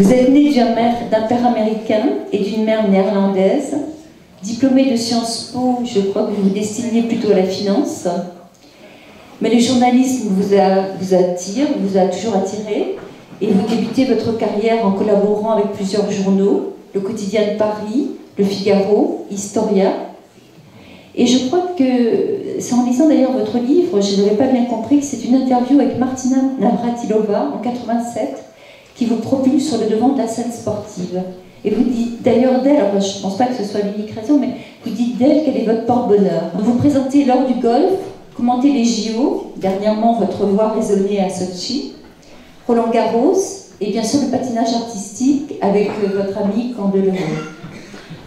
Vous êtes né d'un père américain et d'une mère néerlandaise. Diplômé de Sciences Po, je crois que vous vous destinez plutôt à la finance. Mais le journalisme vous attire, vous a toujours attiré. Et vous débutez votre carrière en collaborant avec plusieurs journaux, le Quotidien de Paris, le Figaro, Historia. Et je crois que, c'est en lisant d'ailleurs votre livre, je n'avais pas bien compris que c'est une interview avec Martina Navratilova en 87 qui vous propulse sur le devant de la scène sportive. Et vous dites d'ailleurs d'elle, alors je ne pense pas que ce soit l'unique raison, mais vous dites d'elle qu'elle est votre porte-bonheur. Vous vous présentez lors du golf, commentez les JO, dernièrement votre voix résonnait à Sochi, Roland Garros, et bien sûr le patinage artistique avec votre ami Candeloro.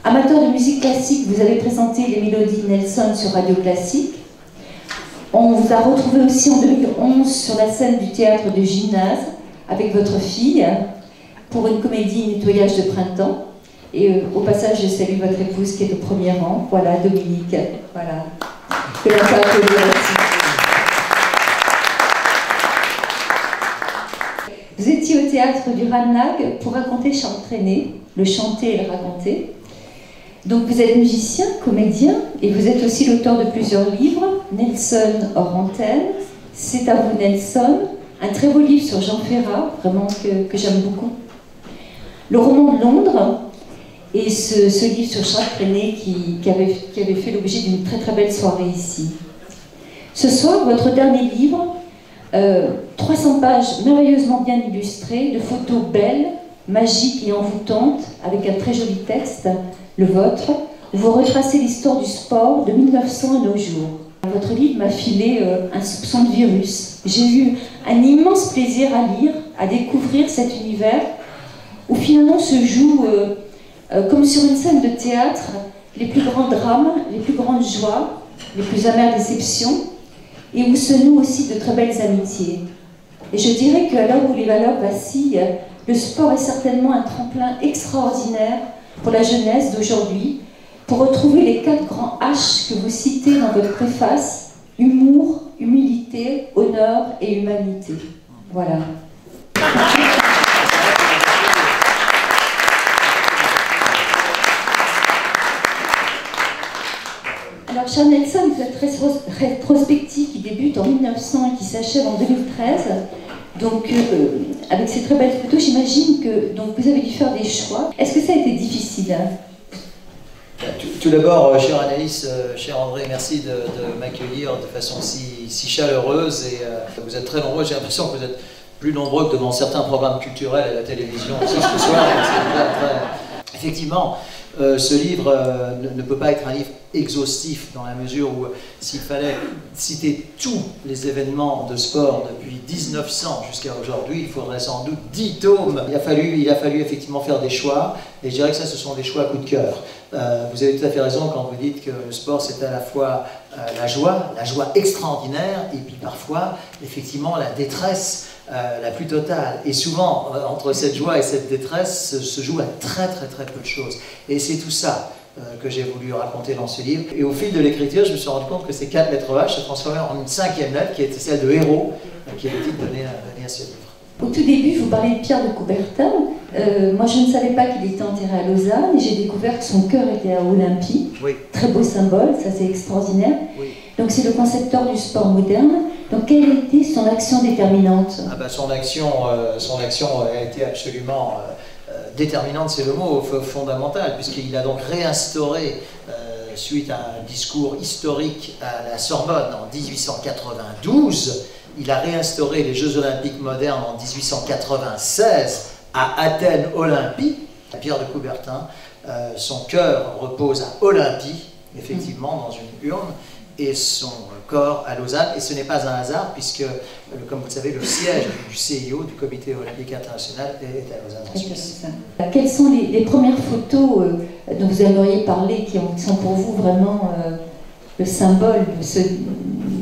Amateur de musique classique, vous avez présenté les mélodies de Nelson sur Radio Classique. On vous a retrouvé aussi en 2011 sur la scène du théâtre de Gymnase avec votre fille pour une comédie Nettoyage de printemps. Et au passage, je salue votre épouse qui est au premier rang. Voilà, Dominique. Voilà. Que l'on peut applaudir aussi. Vous étiez au théâtre du Ranelagh pour raconter Chantraîné, le chanter et le raconter. Donc vous êtes musicien, comédien, et vous êtes aussi l'auteur de plusieurs livres, Nelson hors antenne, C'est à vous Nelson, un très beau livre sur Jean Ferrat, vraiment que j'aime beaucoup. Le roman de Londres, et ce livre sur Chantraîné qui avait fait l'objet d'une très très belle soirée ici. Ce soir, votre dernier livre, 300 pages merveilleusement bien illustrées, de photos belles, magiques et envoûtantes, avec un très joli texte, le vôtre, où vous retracez l'histoire du sport de 1900 à nos jours. Votre livre m'a filé un soupçon de virus. J'ai eu un immense plaisir à lire, à découvrir cet univers où finalement se jouent, comme sur une scène de théâtre, les plus grands drames, les plus grandes joies, les plus amères déceptions, et où se nouent aussi de très belles amitiés. Et je dirais qu'à l'heure où les valeurs vacillent, le sport est certainement un tremplin extraordinaire pour la jeunesse d'aujourd'hui, pour retrouver les 4 grands H que vous citez dans votre préface: humour, humilité, honneur et humanité. Voilà. Alors, cher Nelson, cette rétrospective qui débute en 1900 et qui s'achève en 2013, donc avec ces très belles photos, j'imagine que donc, vous avez dû faire des choix. Est-ce que ça a été difficile? Tout d'abord, chère Anaïs, cher André, merci de m'accueillir de façon si chaleureuse. Et vous êtes très nombreux, j'ai l'impression que vous êtes plus nombreux que devant certains programmes culturels à la télévision aussi ce soir. Effectivement, ce livre ne peut pas être un livre exhaustif dans la mesure où s'il fallait citer tous les événements de sport depuis 1900 jusqu'à aujourd'hui, il faudrait sans doute 10 tomes. Il a fallu effectivement faire des choix, et je dirais que ça, ce sont des choix à coup de cœur. Vous avez tout à fait raison quand vous dites que le sport, c'est à la fois la joie extraordinaire, et puis parfois, effectivement, la détresse la plus totale. Et souvent, entre cette joie et cette détresse, se joue à très peu de choses. Et c'est tout ça que j'ai voulu raconter dans ce livre. Et au fil de l'écriture, je me suis rendu compte que ces 4 lettres H se transformaient en une 5e lettre, qui était celle de héros, qui est le titre donné à ce livre. Au tout début, vous parlez de Pierre de Coubertin. Moi, je ne savais pas qu'il était enterré à Lausanne, et j'ai découvert que son cœur était à Olympie. Oui. Très beau symbole, ça c'est extraordinaire. Oui. Donc c'est le concepteur du sport moderne. Donc quelle a été son action déterminante? Son action a été absolument déterminante, c'est le mot, fondamental, puisqu'il a donc réinstauré, suite à un discours historique à la Sorbonne en 1892, il a réinstauré les Jeux Olympiques modernes en 1896 à Athènes Olympie. Pierre de Coubertin, son cœur repose à Olympie, effectivement, dans une urne, et son corps à Lausanne. Et ce n'est pas un hasard, puisque, comme vous le savez, le siège du CIO, du Comité Olympique International, est à Lausanne, en Suisse. Quelles sont les premières photos dont vous aimeriez parler, qui sont pour vous vraiment le symbole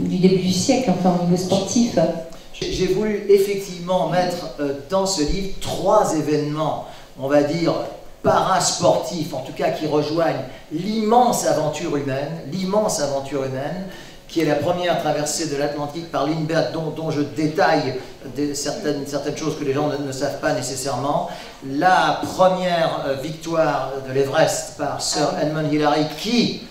du début du siècle, enfin au niveau sportif? J'ai voulu effectivement mettre dans ce livre 3 événements, on va dire, parasportifs, en tout cas qui rejoignent l'immense aventure humaine, qui est la première traversée de l'Atlantique par Lindbergh, dont je détaille certaines choses que les gens ne savent pas nécessairement. La première victoire de l'Everest par Sir Edmund Hillary, qui,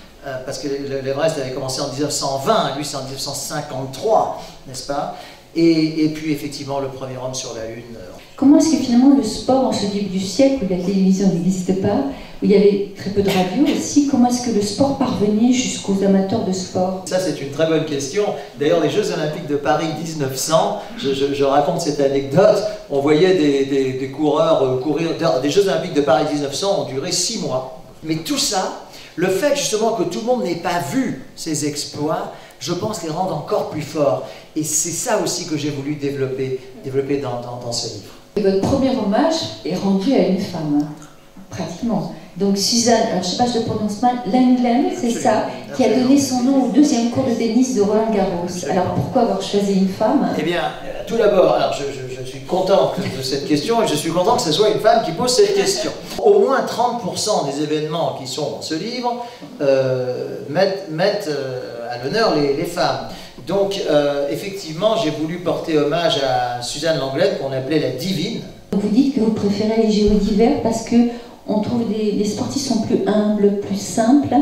parce que l'Everest avait commencé en 1920, lui c'est en 1953, n'est-ce pas? Et puis effectivement le premier homme sur la Lune. Comment est-ce que finalement le sport, en ce début du siècle où la télévision n'existe pas, où il y avait très peu de radio aussi, comment est-ce que le sport parvenait jusqu'aux amateurs de sport? Ça c'est une très bonne question. D'ailleurs les Jeux Olympiques de Paris 1900, je raconte cette anecdote, on voyait des coureurs courir, des Jeux Olympiques de Paris 1900 ont duré 6 mois. Mais tout ça, le fait justement que tout le monde n'ait pas vu ces exploits, je pense les rendre encore plus forts. Et c'est ça aussi que j'ai voulu développer dans ce livre. Et votre premier hommage est rendu à une femme, pratiquement. Donc Suzanne, alors je ne sais pas si je le prononce mal, Lenglen, c'est ça, qui a donné son nom au deuxième cours de tennis de Roland Garros. Absolument. Alors pourquoi avoir choisi une femme? Eh bien, tout d'abord, alors je suis content de cette question et je suis content que ce soit une femme qui pose cette question. Au moins 30% des événements qui sont dans ce livre mettent à l'honneur les femmes. Donc, effectivement, j'ai voulu porter hommage à Suzanne Lenglen, qu'on appelait la divine. Vous dites que vous préférez les JO d'hiver parce que on trouve les sportifs sont plus humbles, plus simples.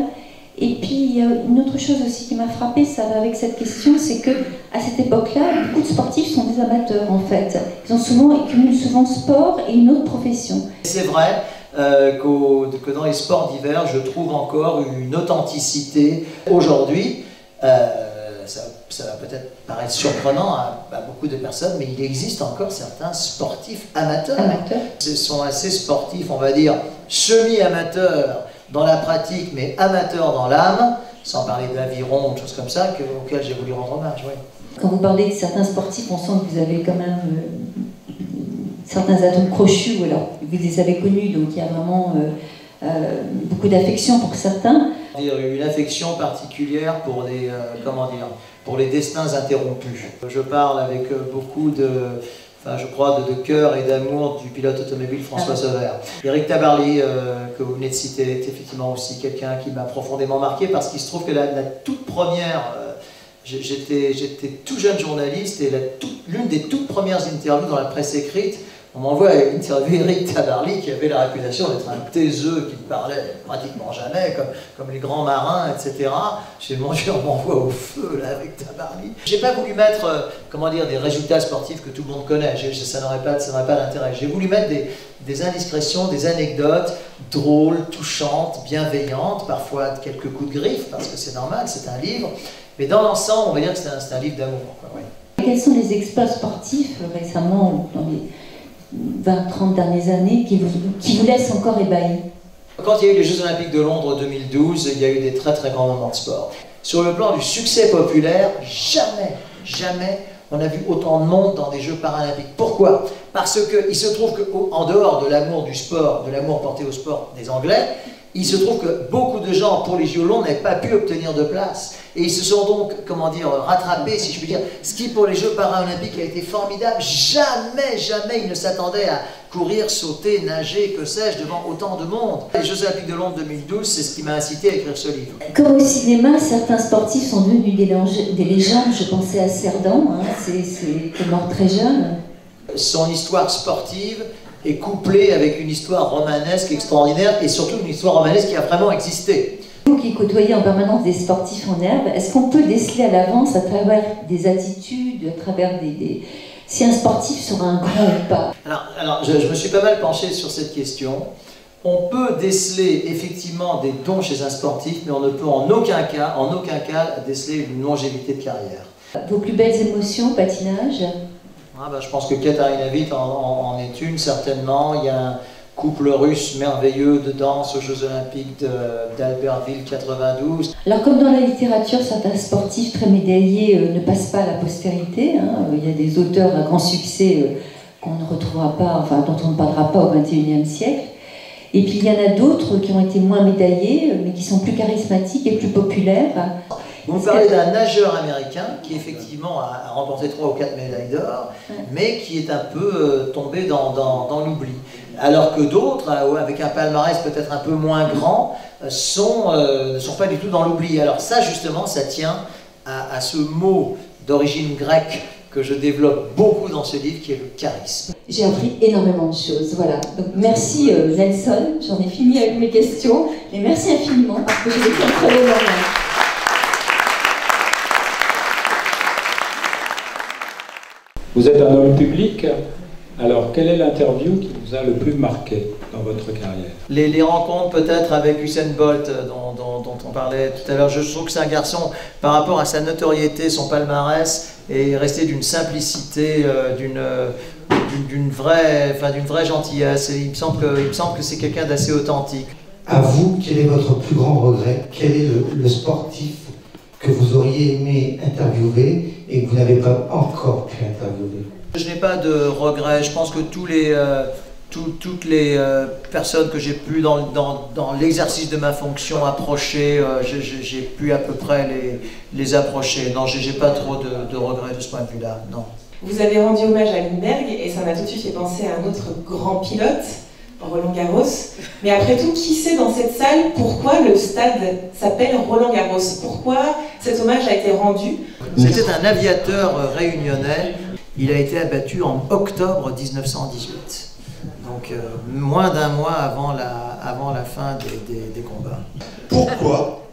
Et puis, il y a une autre chose aussi qui m'a frappée, ça va avec cette question, c'est que à cette époque-là, beaucoup de sportifs sont des amateurs, en fait. Ils cumulent souvent sport et une autre profession. C'est vrai que dans les sports d'hiver, je trouve encore une authenticité. Aujourd'hui, ça va peut-être paraître surprenant à beaucoup de personnes, mais il existe encore certains sportifs amateurs. Ce sont assez sportifs, on va dire, semi-amateurs dans la pratique, mais amateurs dans l'âme, sans parler d'aviron ou de choses comme ça, auxquels j'ai voulu rendre hommage. Oui. Quand vous parlez de certains sportifs, on sent que vous avez quand même certains atomes crochus, ou alors vous les avez connus, donc il y a vraiment beaucoup d'affection pour certains. Une affection particulière pour pour les destins interrompus. Je parle avec beaucoup je crois, de cœur et d'amour du pilote automobile François Sauvert. Éric Tabarly, que vous venez de citer, est effectivement aussi quelqu'un qui m'a profondément marqué parce qu'il se trouve que la toute première, j'étais tout jeune journaliste et l'une des toutes premières interviews dans la presse écrite, on m'envoie interviewer Éric Tabarly qui avait la réputation d'être un taiseux, qui ne parlait pratiquement jamais, comme les grands marins, etc. J'ai dit, mon Dieu, on m'envoie au feu là, avec Tabarly. J'ai pas voulu mettre des résultats sportifs que tout le monde connaît, ça n'aurait pas d'intérêt. J'ai voulu mettre des indiscrétions, des anecdotes drôles, touchantes, bienveillantes, parfois quelques coups de griffe, parce que c'est normal, c'est un livre. Mais dans l'ensemble, on va dire que c'est un livre d'amour. Ouais. Quels sont les exploits sportifs récemment, dans les 20-30 dernières années, qui vous laissent encore ébahis? Quand il y a eu les Jeux Olympiques de Londres 2012, il y a eu des très très grands moments de sport. Sur le plan du succès populaire, jamais on a vu autant de monde dans des Jeux paralympiques. Pourquoi? Parce qu'il se trouve qu'en dehors de l'amour du sport, de l'amour porté au sport des Anglais, il se trouve que beaucoup de gens pour les JO n'avaient pas pu obtenir de place. Et ils se sont donc, rattrapés, si je puis dire. Ce qui pour les Jeux paralympiques a été formidable. Jamais ils ne s'attendaient à courir, sauter, nager, que sais-je, devant autant de monde. Les Jeux Olympiques de Londres 2012, c'est ce qui m'a incité à écrire ce livre. Comme au cinéma, certains sportifs sont devenus des légendes. Je pensais à Cerdan, qui est mort très jeune. Son histoire sportive est couplée avec une histoire romanesque extraordinaire et surtout une histoire romanesque qui a vraiment existé. Vous qui côtoyez en permanence des sportifs en herbe, est-ce qu'on peut déceler à l'avance à travers des attitudes, à travers si un sportif sera un grand ou pas? Alors je me suis pas mal penché sur cette question. On peut déceler effectivement des dons chez un sportif, mais on ne peut en aucun cas déceler une longévité de carrière. Vos plus belles émotions, patinage? Je pense que Katarina Witt en est une, certainement. Il y a un couple russe merveilleux de danse aux Jeux Olympiques d'Albertville 92. Alors comme dans la littérature, certains sportifs très médaillés ne passent pas à la postérité. Il y a des auteurs à grand succès qu'on ne retrouvera pas, dont on ne parlera pas au XXIe siècle. Et puis il y en a d'autres qui ont été moins médaillés, mais qui sont plus charismatiques et plus populaires. Vous parlez d'un nageur américain qui effectivement a remporté 3 ou 4 médailles d'or, mais qui est un peu tombé dans l'oubli. Alors que d'autres, avec un palmarès peut-être un peu moins grand, ne sont pas du tout dans l'oubli. Alors ça justement, ça tient à ce mot d'origine grecque que je développe beaucoup dans ce livre, qui est le charisme. J'ai appris énormément de choses, voilà. Donc merci Nelson, j'en ai fini avec mes questions, mais merci infiniment parce que j'ai vécu un très bon moment. Vous êtes un homme public, alors quelle est l'interview qui vous a le plus marqué dans votre carrière? Les rencontres peut-être avec Usain Bolt dont on parlait tout à l'heure, je trouve que c'est un garçon, par rapport à sa notoriété, son palmarès, est resté d'une simplicité, d'une vraie gentillesse. Et il me semble que c'est quelqu'un d'assez authentique. À vous, quel est votre plus grand regret? Quel est le sportif que vous auriez aimé interviewer et que vous n'avez pas encore pu interviewer? Je n'ai pas de regrets. Je pense que toutes les personnes que j'ai pu dans l'exercice de ma fonction approcher, j'ai pu à peu près les approcher. Non, j'ai pas trop de regrets de ce point de vue-là, non. Vous avez rendu hommage à Lindbergh et ça m'a tout de suite fait penser à un autre grand pilote, Roland Garros. Mais après tout, qui sait dans cette salle pourquoi le stade s'appelle Roland Garros? Pourquoi cet hommage a été rendu? C'était un aviateur réunionnais. Il a été abattu en octobre 1918. Donc moins d'un mois avant la fin des combats. Pourquoi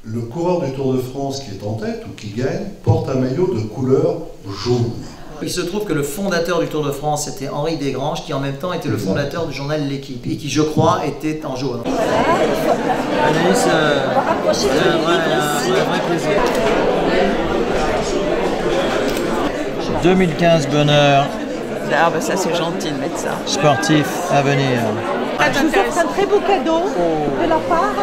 le coureur du Tour de France qui est en tête ou qui gagne porte un maillot de couleur jaune? Il se trouve que le fondateur du Tour de France, c'était Henri Desgranges, qui en même temps était le fondateur du journal L'Équipe, et qui, je crois, était en jaune. Anaïs, c'est un vrai plaisir. 2015 bonheur. Ah bah ça c'est gentil de mettre ça. Sportif à venir. Je vous offre un très beau cadeau de la part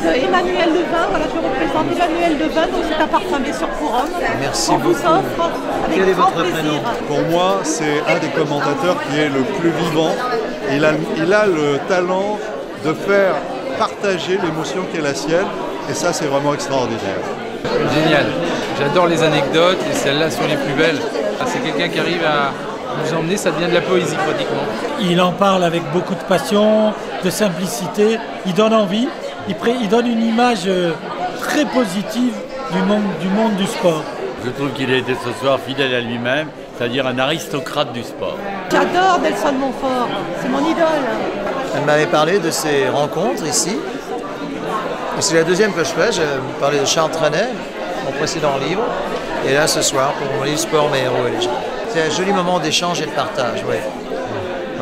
d'Emmanuel Levin. Voilà, je représente Emmanuel Levin, donc c'est un parfumé sur couronne. Merci beaucoup. On vous offre avec Quel est grand votre plaisir. prénom? Pour moi, c'est un des commentateurs qui est le plus vivant. Il a le talent de faire partager l'émotion qui est la sienne, et ça c'est vraiment extraordinaire. Génial, j'adore les anecdotes et celles-là sont les plus belles. C'est quelqu'un qui arrive à nous emmener, ça devient de la poésie pratiquement. Il en parle avec beaucoup de passion, de simplicité, il donne envie, il donne une image très positive du monde du sport. Je trouve qu'il a été ce soir fidèle à lui-même, c'est-à-dire un aristocrate du sport. J'adore Nelson Montfort, c'est mon idole. Elle m'avait parlé de ses rencontres ici. C'est la deuxième que je fais. Je parlais de Charles Trenet, mon précédent livre. Et là, ce soir, pour mon livre Sport, mes héros et légendes. C'est un joli moment d'échange et de partage, oui.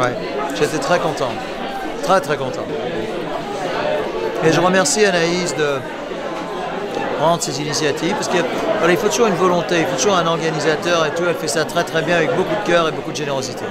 Ouais. J'étais très content. Très, très content. Et je remercie Anaïs de prendre ces initiatives, parce qu'il faut toujours une volonté, il faut toujours un organisateur et tout. Elle fait ça très, très bien avec beaucoup de cœur et beaucoup de générosité.